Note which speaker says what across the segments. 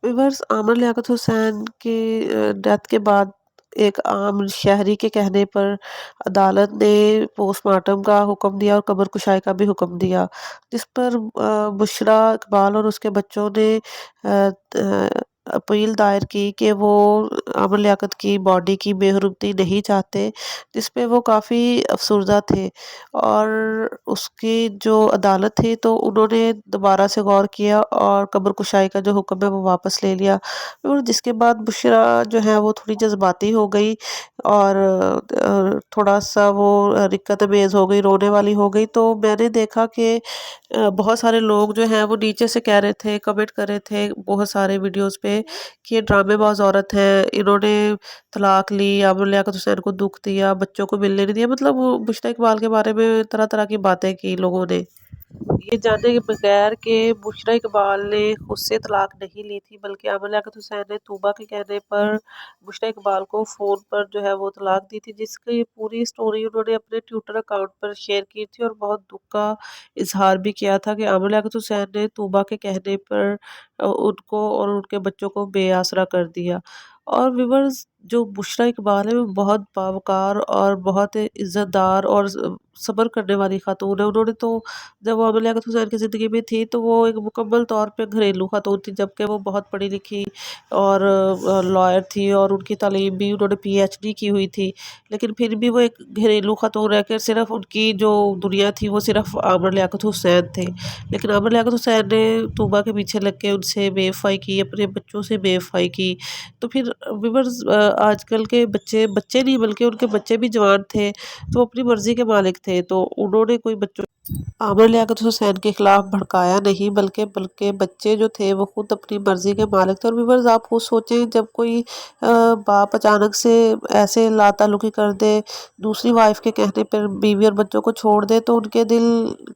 Speaker 1: Viewers Aamir Liaquat حسین کی death کے بعد ایک عام شہری کے کہنے پر عدالت نے پوسٹ مارٹم کا حکم دیا اور قبر کشائی کا بھی حکم دیا، جس پر بشریٰ اقبال اور اس کے بچوں نے اپیل دائر کی کہ وہ عامر لیاقت کی باڈی کی بے حرمتی نہیں چاہتے، جس پہ وہ کافی افسردہ تھے، اور اس کی جو عدالت تھی تو انہوں نے دوبارہ سے غور کیا اور قبر کشائی کا جو حکم ہے وہ واپس لے لیا، اور جس کے بعد بشریٰ جو ہے وہ تھوڑی جذباتی ہو گئی اور تھوڑا سا وہ رقت امیز ہو گئی، رونے والی ہو گئی۔ تو میں نے دیکھا کہ بہت سارے لوگ جو ہیں وہ نیچے سے کہہ رہے تھے، کمنٹ کر رہے تھے بہت سارے ویڈیوز پہ کہ یہ ڈرامے باز عورت ہے، انہوں نے طلاق لی، عامر لیاقت حسین کو دکھ دیا، بچوں کو ملنے نہیں دیا، مطلب وہ بشریٰ اقبال کے بارے میں طرح طرح کی باتیں کی لوگوں نے، یہ جانے کے بغیر کہ بشریٰ اقبال نے خود سے طلاق نہیں لی تھی، بلکہ عامر لیاقت حسین نے طوبیٰ کے کہنے پر بشریٰ اقبال کو فون پر جو ہے وہ طلاق دی تھی، جس کی پوری سٹوری انہوں نے اپنے ٹویٹر اکاؤنٹ پر شیئر کی تھی اور بہت دکھ کا اظہار بھی کیا تھا کہ عامر لیاقت حسین نے طوبیٰ کے کہنے پر ان کو اور ان کے بچوں کو بے آسرا کر دیا۔ اور ویورز جو بشریٰ اقبال ہے وہ بہت باوقار اور بہت عزت دار اور صبر کرنے والی خاتون ہے، انہوں نے تو جب وہ عامر لیاقت حسین کی زندگی میں تھی تو وہ ایک مکمل طور پہ گھریلو خاتون تھی، جبکہ وہ بہت پڑھی لکھی اور لائر تھی اور ان کی تعلیم بھی انہوں نے پی ایچ ڈی کی ہوئی تھی، لیکن پھر بھی وہ ایک گھریلو خاتون رہ کے صرف ان کی جو دنیا تھی وہ صرف عامر لیاقت حسین تھے، لیکن عامر لیاقت حسین نے طوبیٰ کے پیچھے لگ کے ان سے بے وفائی کی، اپنے بچوں سے بے وفائی کی۔ تو پھر ویورز آج کل کے بچے نہیں بلکہ ان کے بچے بھی جوان تھے تو اپنی مرضی کے مالک تھے، تو انہوں نے کوئی بچوں عامر لیاقت حسین کے خلاف بھڑکایا نہیں، بلکہ بچے جو تھے وہ خود اپنی مرضی کے مالک تھے۔ اور ویورز آپ خود سوچیں جب کوئی باپ اچانک سے ایسے لا تعلقی کر دے، دوسری وائف کے کہنے پر بیوی اور بچوں کو چھوڑ دے تو ان کے دل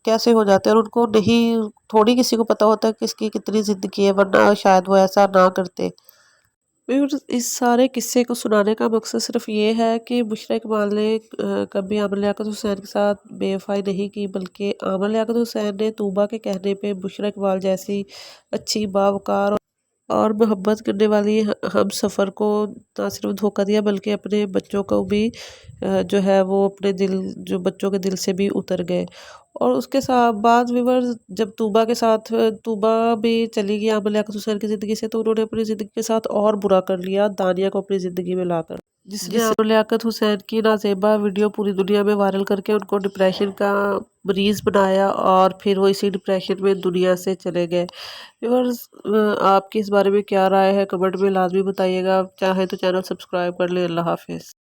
Speaker 1: کیسے ہو جاتے ہیں، اور ان کو نہیں تھوڑی کسی کو پتہ ہوتا ہے کہ اس کی کتنی زندگی ہے، ورنہ شاید وہ ایسا نہ کرتے۔ اس سارے قصے کو سنانے کا مقصد صرف یہ ہے کہ بشریٰ اقبال نے کبھی عامر لیاقت حسین کے ساتھ بے وفائی نہیں کی، بلکہ عامر لیاقت حسین نے طوبیٰ کے کہنے پہ بشریٰ اقبال جیسی اچھی باوقار اور محبت کرنے والی ہم سفر کو نہ صرف دھوکہ دیا بلکہ اپنے بچوں کو بھی جو ہے وہ اپنے دل جو بچوں کے دل سے بھی اتر گئے۔ اور اس کے ساتھ بعد ویورز جب طوبیٰ کے ساتھ طوبیٰ بھی چلی گئی عامر لیاقت حسین کی زندگی سے، تو انہوں نے اپنی زندگی کے ساتھ اور برا کر لیا دانیہ کو اپنی زندگی میں لا کر، جس نے عامر لیاقت حسین کی نازیبا ویڈیو پوری دنیا میں وائرل کر کے ان کو ڈپریشن کا مریض بنایا، اور پھر وہ اسی ڈپریشن میں دنیا سے چلے گئے۔ ویورز آپ کی اس بارے میں کیا رائے ہے کمنٹ میں لازمی بتائیے گا، چاہے تو چینل سبسکرائب کر لیں۔ اللہ حافظ۔